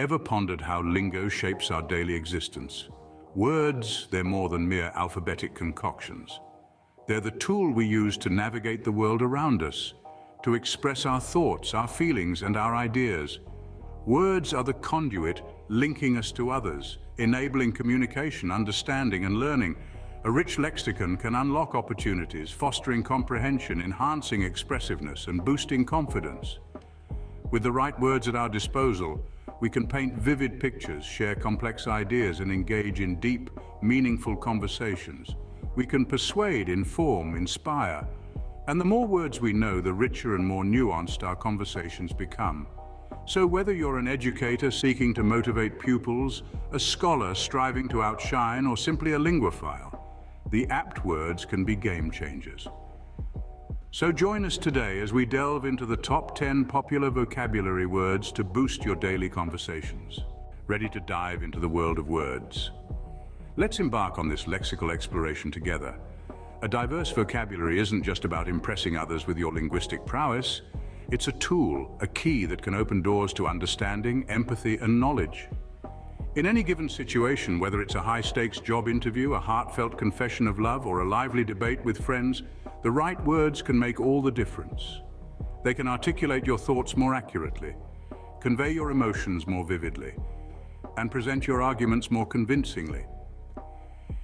Ever pondered how lingo shapes our daily existence? Words, they're more than mere alphabetic concoctions. They're the tool we use to navigate the world around us, to express our thoughts, our feelings, and our ideas. Words are the conduit linking us to others, enabling communication, understanding, and learning. A rich lexicon can unlock opportunities, fostering comprehension, enhancing expressiveness, and boosting confidence. With the right words at our disposal, we can paint vivid pictures, share complex ideas, and engage in deep, meaningful conversations. We can persuade, inform, inspire. And the more words we know, the richer and more nuanced our conversations become. So whether you're an educator seeking to motivate pupils, a scholar striving to outshine, or simply a linguophile, the apt words can be game changers. So join us today as we delve into the top 10 popular vocabulary words to boost your daily conversations. Ready to dive into the world of words? Let's embark on this lexical exploration together. A diverse vocabulary isn't just about impressing others with your linguistic prowess. It's a tool, a key that can open doors to understanding, empathy, and knowledge. In any given situation, whether it's a high-stakes job interview, a heartfelt confession of love, or a lively debate with friends, the right words can make all the difference. They can articulate your thoughts more accurately, convey your emotions more vividly, and present your arguments more convincingly.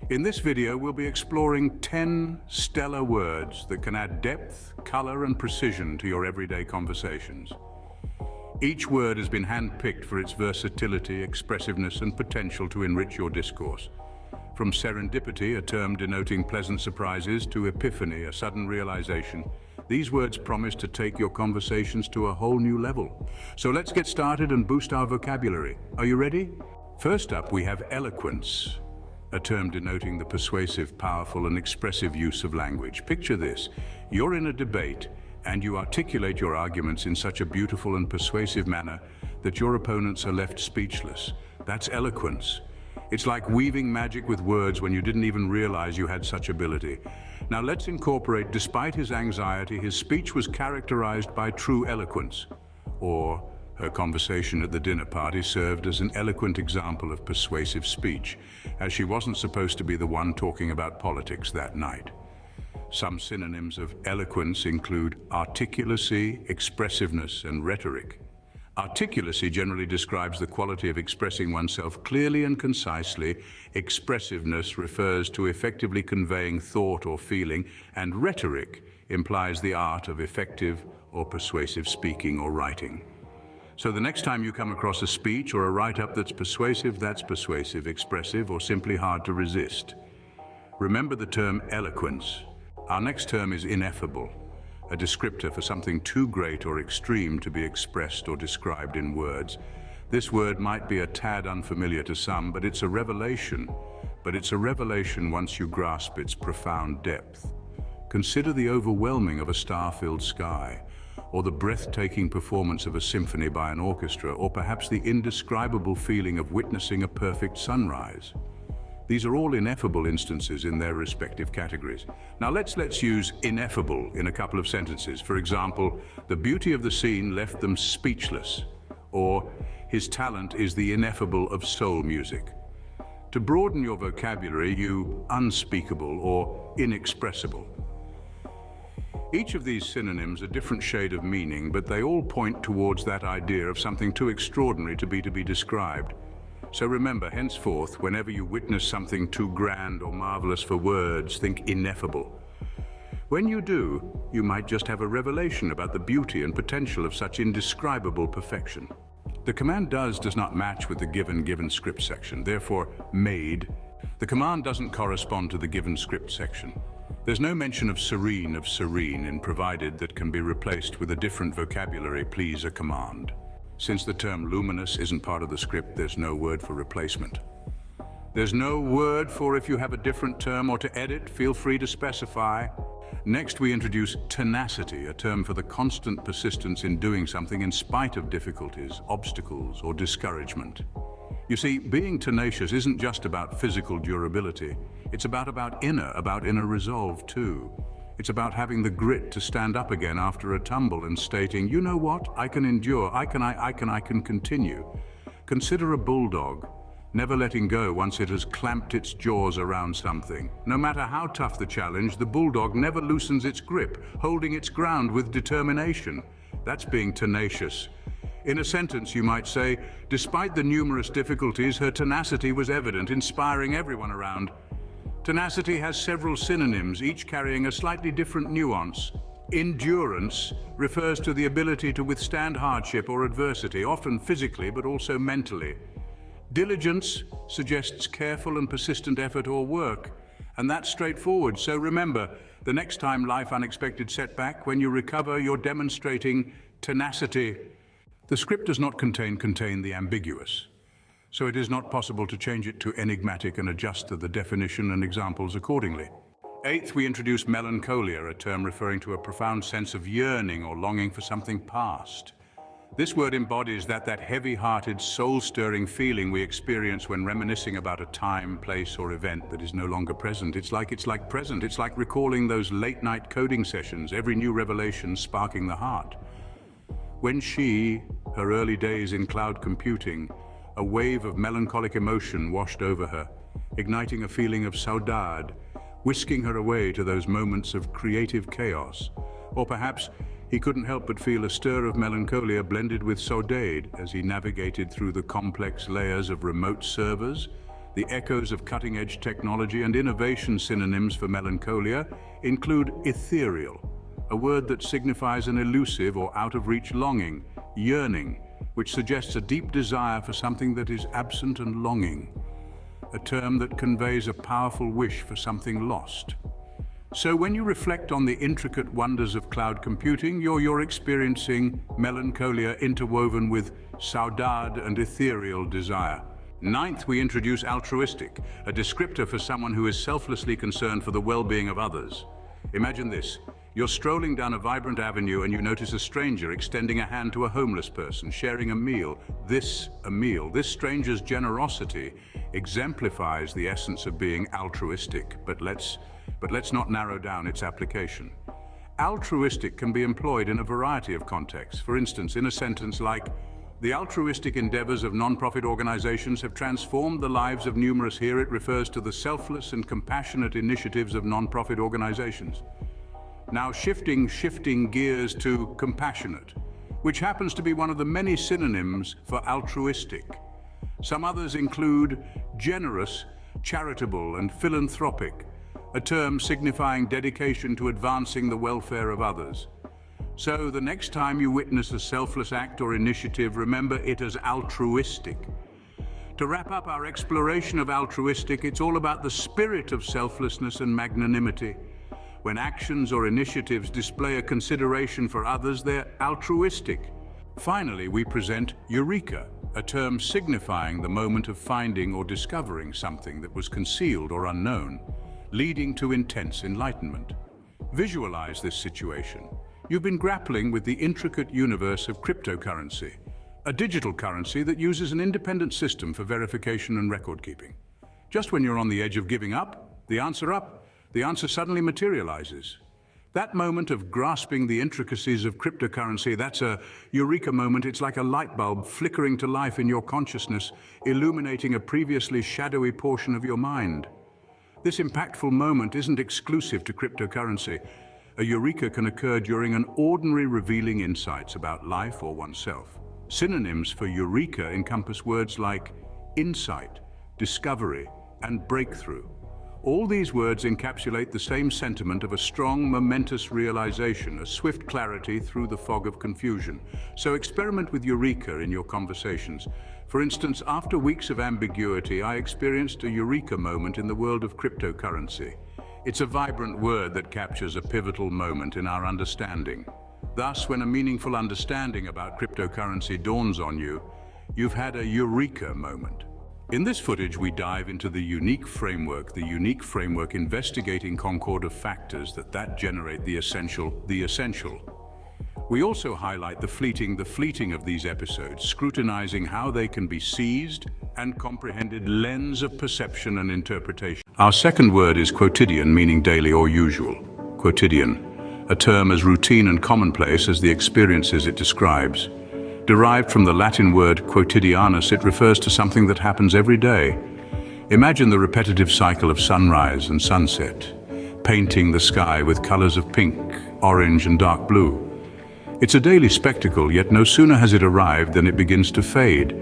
In this video, we'll be exploring 10 stellar words that can add depth, color, and precision to your everyday conversations. Each word has been handpicked for its versatility, expressiveness, and potential to enrich your discourse. From serendipity, a term denoting pleasant surprises, to epiphany, a sudden realization, these words promise to take your conversations to a whole new level. So let's get started and boost our vocabulary. Are you ready? First up, we have eloquence, a term denoting the persuasive, powerful, and expressive use of language. Picture this: you're in a debate, and you articulate your arguments in such a beautiful and persuasive manner that your opponents are left speechless. That's eloquence. It's like weaving magic with words when you didn't even realize you had such ability. Now let's incorporate, despite his anxiety, his speech was characterized by true eloquence. Or, her conversation at the dinner party served as an eloquent example of persuasive speech, as she wasn't supposed to be the one talking about politics that night. Some synonyms of eloquence include articulacy, expressiveness, and rhetoric. Articulacy generally describes the quality of expressing oneself clearly and concisely. Expressiveness refers to effectively conveying thought or feeling, and rhetoric implies the art of effective or persuasive speaking or writing. So the next time you come across a speech or a write-up that's persuasive, expressive, or simply hard to resist. Remember the term eloquence. Our next term is ineffable, a descriptor for something too great or extreme to be expressed or described in words. This word might be a tad unfamiliar to some, but it's a revelation. Once you grasp its profound depth. Consider the overwhelming of a star-filled sky, or the breathtaking performance of a symphony by an orchestra, or perhaps the indescribable feeling of witnessing a perfect sunrise. These are all ineffable instances in their respective categories. Now let's use ineffable in a couple of sentences. For example, the beauty of the scene left them speechless, or his talent is the ineffable of soul music. To broaden your vocabulary, you unspeakable or inexpressible. Each of these synonyms a different shade of meaning, but they all point towards that idea of something too extraordinary to be described. So remember, henceforth, whenever you witness something too grand or marvelous for words, think ineffable. When you do, you might just have a revelation about the beauty and potential of such indescribable perfection. The command does not match with the given script section, therefore made. The command doesn't correspond to the given script section. There's no mention of serene in provided that can be replaced with a different vocabulary, please, a command. Since the term luminous isn't part of the script, there's no word for replacement. There's no word for if you have a different term or to edit, feel free to specify. Next, we introduce tenacity, a term for the constant persistence in doing something in spite of difficulties, obstacles, or discouragement. You see, being tenacious isn't just about physical durability. It's about inner resolve too. It's about having the grit to stand up again after a tumble and stating, you know what, I can endure, I can continue. Consider a bulldog, never letting go once it has clamped its jaws around something. No matter how tough the challenge, the bulldog never loosens its grip, holding its ground with determination. That's being tenacious. In a sentence, you might say, despite the numerous difficulties, her tenacity was evident, inspiring everyone around. Tenacity has several synonyms, each carrying a slightly different nuance. Endurance refers to the ability to withstand hardship or adversity, often physically but also mentally. Diligence suggests careful and persistent effort or work, and that's straightforward. So remember, the next time life unexpected setback, when you recover, you're demonstrating tenacity. The script does not contain the ambiguous, so it is not possible to change it to enigmatic and adjust the definition and examples accordingly. Eighth, we introduce melancholia, a term referring to a profound sense of yearning or longing for something past. This word embodies that heavy-hearted, soul-stirring feeling we experience when reminiscing about a time, place, or event that is no longer present. It's like recalling those late-night coding sessions, every new revelation sparking the heart. When her early days in cloud computing, a wave of melancholic emotion washed over her, igniting a feeling of saudade, whisking her away to those moments of creative chaos. Or perhaps he couldn't help but feel a stir of melancholia blended with saudade as he navigated through the complex layers of remote servers. The echoes of cutting-edge technology and innovation. Synonyms for melancholia include ethereal, a word that signifies an elusive or out-of-reach longing; yearning, which suggests a deep desire for something that is absent; and longing, a term that conveys a powerful wish for something lost. So when you reflect on the intricate wonders of cloud computing, you're experiencing melancholia interwoven with saudade and ethereal desire. Ninth, we introduce altruistic, a descriptor for someone who is selflessly concerned for the well-being of others. Imagine this. You're strolling down a vibrant avenue and you notice a stranger extending a hand to a homeless person, sharing a meal. This stranger's generosity exemplifies the essence of being altruistic, but let's not narrow down its application. Altruistic can be employed in a variety of contexts. For instance, in a sentence like, "The altruistic endeavors of non-profit organizations have transformed the lives of numerous." Here it refers to the selfless and compassionate initiatives of non-profit organizations. Now shifting gears to compassionate, which happens to be one of the many synonyms for altruistic. Some others include generous, charitable, and philanthropic, a term signifying dedication to advancing the welfare of others. So the next time you witness a selfless act or initiative, remember it as altruistic. To wrap up our exploration of altruistic, it's all about the spirit of selflessness and magnanimity. When actions or initiatives display a consideration for others, they're altruistic. Finally, we present eureka, a term signifying the moment of finding or discovering something that was concealed or unknown, leading to intense enlightenment. Visualize this situation. You've been grappling with the intricate universe of cryptocurrency, a digital currency that uses an independent system for verification and record keeping. Just when you're on the edge of giving up, the answer suddenly materializes. That moment of grasping the intricacies of cryptocurrency, that's a eureka moment. It's like a light bulb flickering to life in your consciousness, illuminating a previously shadowy portion of your mind. This impactful moment isn't exclusive to cryptocurrency. A eureka can occur during an ordinary, revealing insights about life or oneself. Synonyms for eureka encompass words like insight, discovery, and breakthrough. All these words encapsulate the same sentiment of a strong, momentous realization, a swift clarity through the fog of confusion. So experiment with eureka in your conversations. For instance, after weeks of ambiguity, I experienced a eureka moment in the world of cryptocurrency. It's a vibrant word that captures a pivotal moment in our understanding. Thus, when a meaningful understanding about cryptocurrency dawns on you, you've had a eureka moment. In this footage, we dive into the unique framework investigating concord of factors that generate the essential. We also highlight the fleeting of these episodes, scrutinizing how they can be seized and comprehended. Lens of perception and interpretation. Our second word is quotidian, meaning daily or usual. Quotidian, a term as routine and commonplace as the experiences it describes. Derived from the Latin word quotidianus, it refers to something that happens every day. Imagine the repetitive cycle of sunrise and sunset, painting the sky with colors of pink, orange, and dark blue. It's a daily spectacle, yet no sooner has it arrived than it begins to fade,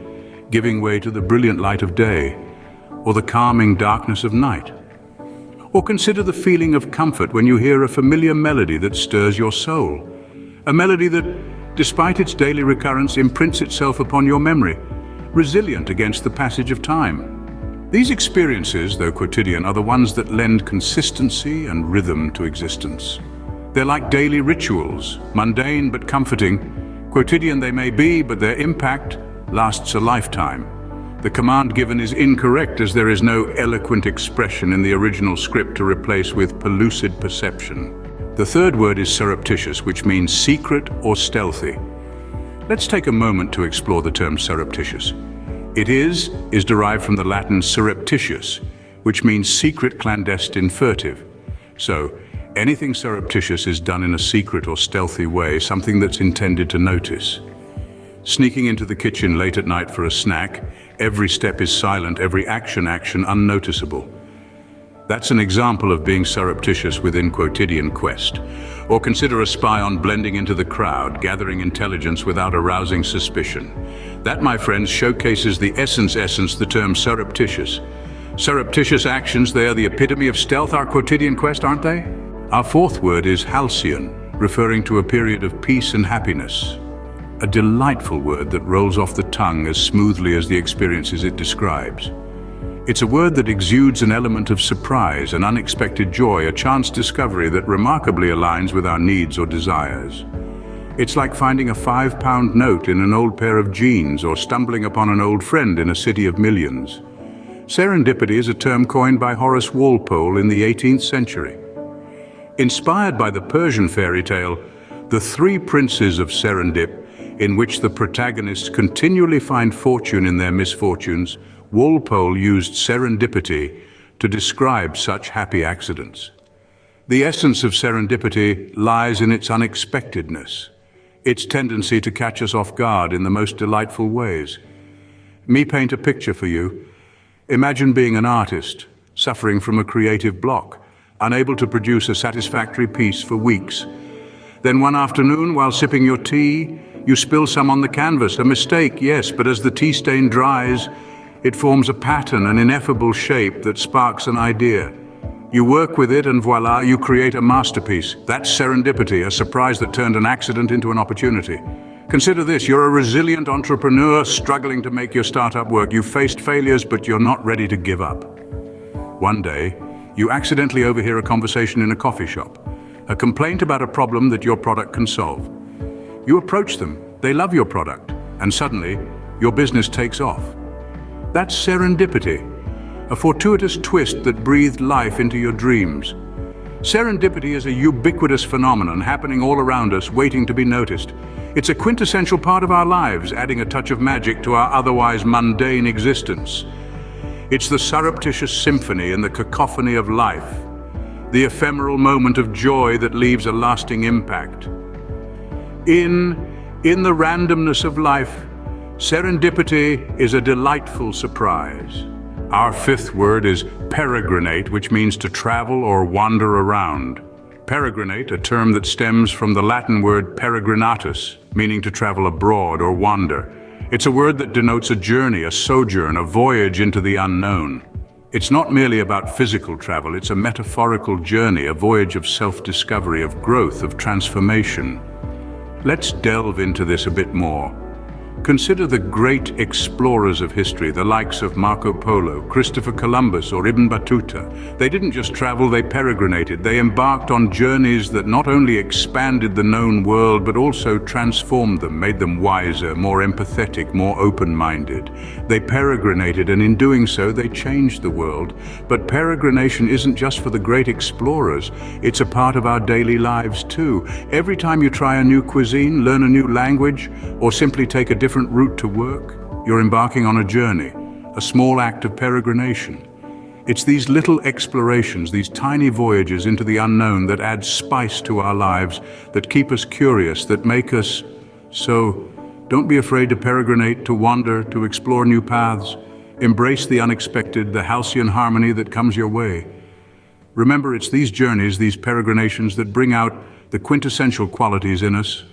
giving way to the brilliant light of day, or the calming darkness of night. Or consider the feeling of comfort when you hear a familiar melody that stirs your soul. A melody that, despite its daily recurrence, imprints itself upon your memory, resilient against the passage of time. These experiences, though quotidian, are the ones that lend consistency and rhythm to existence. They're like daily rituals, mundane but comforting. Quotidian they may be, but their impact lasts a lifetime. The command given is incorrect, as there is no eloquent expression in the original script to replace with pellucid perception. The third word is surreptitious, which means secret or stealthy. Let's take a moment to explore the term surreptitious. It is derived from the Latin surreptitious, which means secret, clandestine, furtive. So, anything surreptitious is done in a secret or stealthy way, something that's intended to notice. Sneaking into the kitchen late at night for a snack, every step is silent, every action unnoticeable. That's an example of being surreptitious within quotidian quest. Or consider a spy on blending into the crowd, gathering intelligence without arousing suspicion. That, my friends, showcases the essence, the term surreptitious. Surreptitious actions, they are the epitome of stealth, our quotidian quest, aren't they? Our fourth word is halcyon, referring to a period of peace and happiness. A delightful word that rolls off the tongue as smoothly as the experiences it describes. It's a word that exudes an element of surprise, an unexpected joy, a chance discovery that remarkably aligns with our needs or desires. It's like finding a £5 note in an old pair of jeans or stumbling upon an old friend in a city of millions. Serendipity is a term coined by Horace Walpole in the 18th century. Inspired by the Persian fairy tale, The Three Princes of Serendip, in which the protagonists continually find fortune in their misfortunes, Walpole used serendipity to describe such happy accidents. The essence of serendipity lies in its unexpectedness, its tendency to catch us off guard in the most delightful ways. Me paint a picture for you. Imagine being an artist, suffering from a creative block, unable to produce a satisfactory piece for weeks. Then one afternoon, while sipping your tea, you spill some on the canvas. A mistake, yes, but as the tea stain dries, it forms a pattern, an ineffable shape that sparks an idea. You work with it and voila, you create a masterpiece. That's serendipity, a surprise that turned an accident into an opportunity. Consider this, you're a resilient entrepreneur struggling to make your startup work. You've faced failures, but you're not ready to give up. One day, you accidentally overhear a conversation in a coffee shop, a complaint about a problem that your product can solve. You approach them, they love your product, and suddenly, your business takes off. That's serendipity, a fortuitous twist that breathed life into your dreams. Serendipity is a ubiquitous phenomenon happening all around us, waiting to be noticed. It's a quintessential part of our lives, adding a touch of magic to our otherwise mundane existence. It's the surreptitious symphony and the cacophony of life, the ephemeral moment of joy that leaves a lasting impact. In the randomness of life, serendipity is a delightful surprise. Our fifth word is peregrinate, which means to travel or wander around. Peregrinate, a term that stems from the Latin word peregrinatus, meaning to travel abroad or wander. It's a word that denotes a journey, a sojourn, a voyage into the unknown. It's not merely about physical travel, it's a metaphorical journey, a voyage of self-discovery, of growth, of transformation. Let's delve into this a bit more. Consider the great explorers of history, the likes of Marco Polo, Christopher Columbus, or Ibn Battuta. They didn't just travel, they peregrinated. They embarked on journeys that not only expanded the known world, but also transformed them, made them wiser, more empathetic, more open-minded. They peregrinated, and in doing so, they changed the world. But peregrination isn't just for the great explorers. It's a part of our daily lives too. Every time you try a new cuisine, learn a new language, or simply take a different route to work, you're embarking on a journey, a small act of peregrination. It's these little explorations, these tiny voyages into the unknown that add spice to our lives, that keep us curious, that make us so Don't be afraid to peregrinate, to wander, to explore new paths. Embrace the unexpected, the halcyon harmony that comes your way. Remember, it's these journeys, these peregrinations that bring out the quintessential qualities in us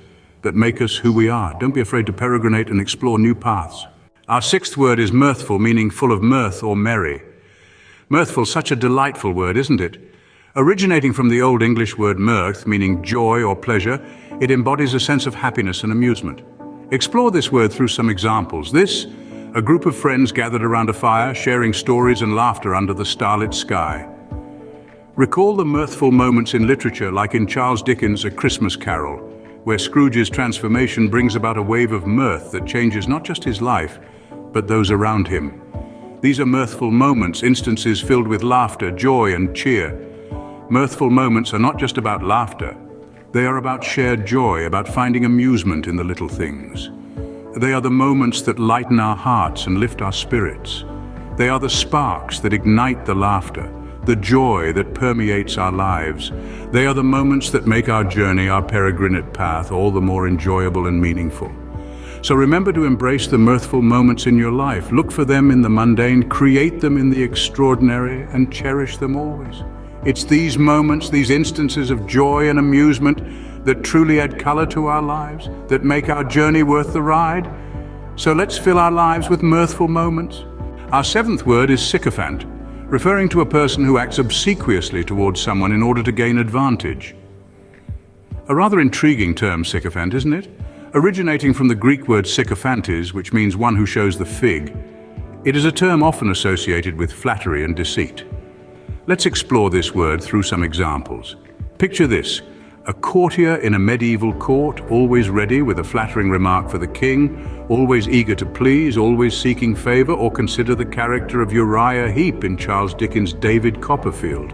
that make us who we are. Don't be afraid to peregrinate and explore new paths. Our sixth word is mirthful, meaning full of mirth or merry. Mirthful, such a delightful word, isn't it? Originating from the Old English word mirth, meaning joy or pleasure, it embodies a sense of happiness and amusement. Explore this word through some examples. A group of friends gathered around a fire, sharing stories and laughter under the starlit sky. Recall the mirthful moments in literature, like in Charles Dickens' A Christmas Carol, where Scrooge's transformation brings about a wave of mirth that changes not just his life, but those around him. These are mirthful moments, instances filled with laughter, joy, and cheer. Mirthful moments are not just about laughter. They are about shared joy, about finding amusement in the little things. They are the moments that lighten our hearts and lift our spirits. They are the sparks that ignite the laughter, the joy that permeates our lives. They are the moments that make our journey, our peregrinate path, all the more enjoyable and meaningful. So remember to embrace the mirthful moments in your life. Look for them in the mundane, create them in the extraordinary, and cherish them always. It's these moments, these instances of joy and amusement that truly add color to our lives, that make our journey worth the ride. So let's fill our lives with mirthful moments. Our seventh word is sycophant, referring to a person who acts obsequiously towards someone in order to gain advantage. A rather intriguing term, sycophant, isn't it? Originating from the Greek word sycophantes, which means one who shows the fig, it is a term often associated with flattery and deceit. Let's explore this word through some examples. Picture this: a courtier in a medieval court, always ready with a flattering remark for the king, always eager to please, always seeking favor. Or consider the character of Uriah Heep in Charles Dickens' David Copperfield,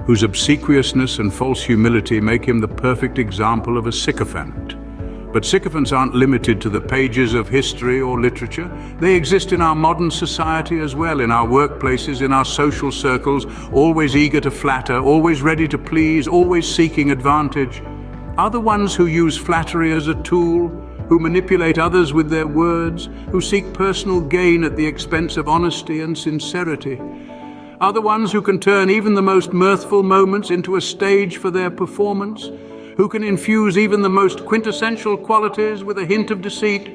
whose obsequiousness and false humility make him the perfect example of a sycophant. But sycophants aren't limited to the pages of history or literature. They exist in our modern society as well, in our workplaces, in our social circles, always eager to flatter, always ready to please, always seeking advantage. Are the ones who use flattery as a tool, who manipulate others with their words, who seek personal gain at the expense of honesty and sincerity. Are the ones who can turn even the most mirthful moments into a stage for their performance, who can infuse even the most quintessential qualities with a hint of deceit.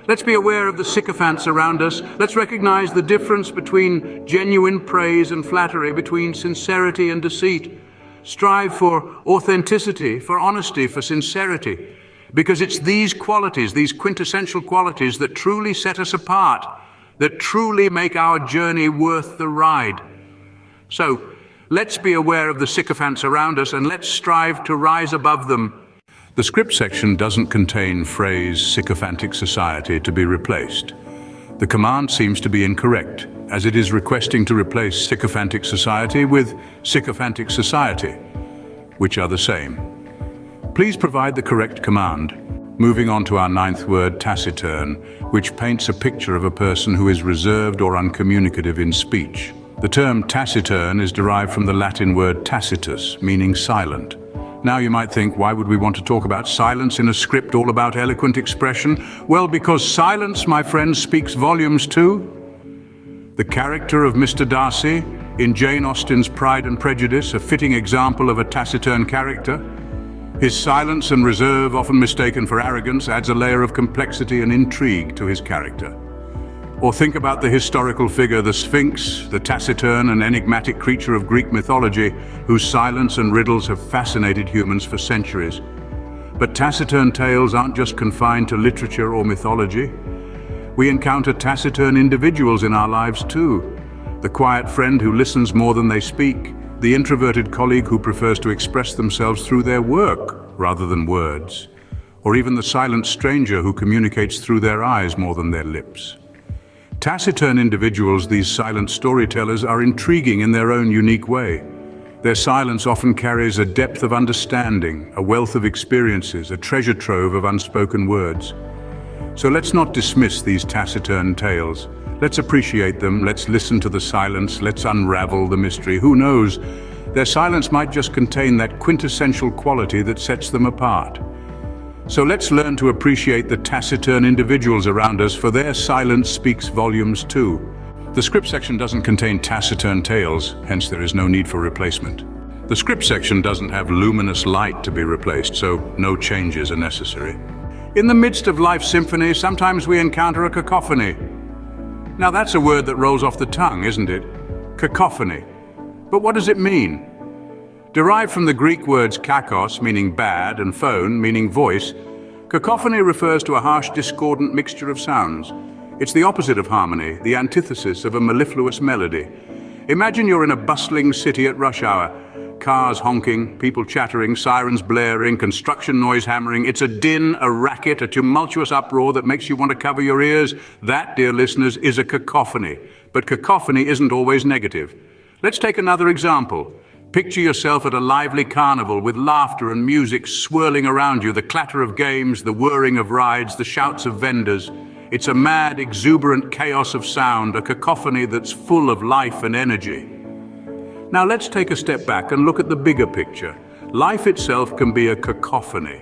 Let's be aware of the sycophants around us. Let's recognize the difference between genuine praise and flattery, between sincerity and deceit. Strive for authenticity, for honesty, for sincerity, because it's these qualities, these quintessential qualities, that truly set us apart, that truly make our journey worth the ride. So, let's be aware of the sycophants around us and let's strive to rise above them. The script section doesn't contain phrase sycophantic society to be replaced. The command seems to be incorrect, as it is requesting to replace sycophantic society with sycophantic society, which are the same. Please provide the correct command. Moving on to our ninth word, taciturn, which paints a picture of a person who is reserved or uncommunicative in speech. The term taciturn is derived from the Latin word tacitus, meaning silent. Now you might think, why would we want to talk about silence in a script all about eloquent expression? Well, because silence, my friends, speaks volumes too. The character of Mr. Darcy in Jane Austen's Pride and Prejudice, a fitting example of a taciturn character. His silence and reserve, often mistaken for arrogance, adds a layer of complexity and intrigue to his character. Or think about the historical figure, the Sphinx, the taciturn and enigmatic creature of Greek mythology, whose silence and riddles have fascinated humans for centuries. But taciturn tales aren't just confined to literature or mythology. We encounter taciturn individuals in our lives too. The quiet friend who listens more than they speak, the introverted colleague who prefers to express themselves through their work rather than words, or even the silent stranger who communicates through their eyes more than their lips. Taciturn individuals, these silent storytellers, are intriguing in their own unique way. Their silence often carries a depth of understanding, a wealth of experiences, a treasure trove of unspoken words. So let's not dismiss these taciturn tales. Let's appreciate them, let's listen to the silence, let's unravel the mystery. Who knows, their silence might just contain that quintessential quality that sets them apart. So let's learn to appreciate the taciturn individuals around us, for their silence speaks volumes too. The script section doesn't contain taciturn tales, hence there is no need for replacement. The script section doesn't have luminous light to be replaced, so no changes are necessary. In the midst of life's symphony, sometimes we encounter a cacophony. Now that's a word that rolls off the tongue, isn't it? Cacophony. But what does it mean? Derived from the Greek words kakos, meaning bad, and phone, meaning voice, cacophony refers to a harsh, discordant mixture of sounds. It's the opposite of harmony, the antithesis of a mellifluous melody. Imagine you're in a bustling city at rush hour. Cars honking, people chattering, sirens blaring, construction noise hammering. It's a din, a racket, a tumultuous uproar that makes you want to cover your ears. That, dear listeners, is a cacophony. But cacophony isn't always negative. Let's take another example. Picture yourself at a lively carnival with laughter and music swirling around you, the clatter of games, the whirring of rides, the shouts of vendors. It's a mad, exuberant chaos of sound, a cacophony that's full of life and energy. Now let's take a step back and look at the bigger picture. Life itself can be a cacophony.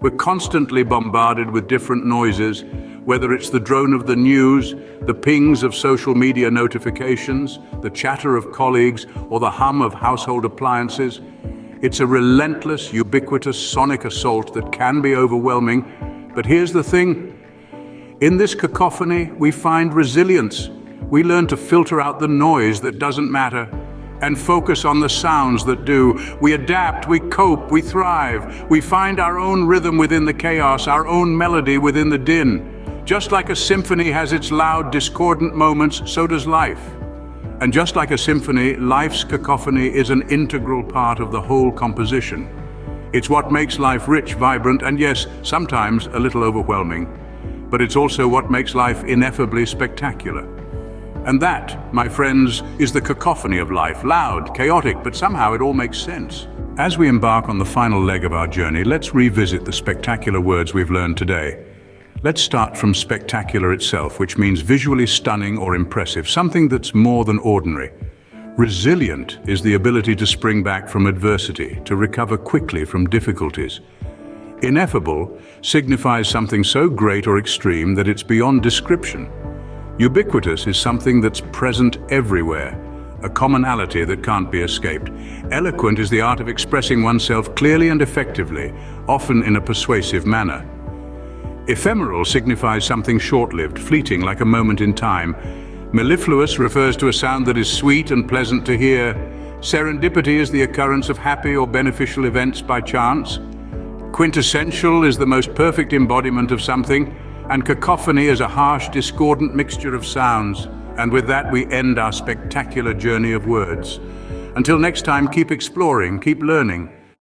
We're constantly bombarded with different noises, whether it's the drone of the news, the pings of social media notifications, the chatter of colleagues, or the hum of household appliances. It's a relentless, ubiquitous sonic assault that can be overwhelming. But here's the thing. In this cacophony, we find resilience. We learn to filter out the noise that doesn't matter and focus on the sounds that do. We adapt, we cope, we thrive. We find our own rhythm within the chaos, our own melody within the din. Just like a symphony has its loud, discordant moments, so does life. And just like a symphony, life's cacophony is an integral part of the whole composition. It's what makes life rich, vibrant, and yes, sometimes a little overwhelming. But it's also what makes life ineffably spectacular. And that, my friends, is the cacophony of life. Loud, chaotic, but somehow it all makes sense. As we embark on the final leg of our journey, let's revisit the spectacular words we've learned today. Let's start from spectacular itself, which means visually stunning or impressive, something that's more than ordinary. Resilient is the ability to spring back from adversity, to recover quickly from difficulties. Ineffable signifies something so great or extreme that it's beyond description. Ubiquitous is something that's present everywhere, a commonality that can't be escaped. Eloquent is the art of expressing oneself clearly and effectively, often in a persuasive manner. Ephemeral signifies something short-lived, fleeting, like a moment in time. Mellifluous refers to a sound that is sweet and pleasant to hear. Serendipity is the occurrence of happy or beneficial events by chance. Quintessential is the most perfect embodiment of something, and cacophony is a harsh, discordant mixture of sounds. And with that, we end our spectacular journey of words. Until next time, keep exploring, keep learning,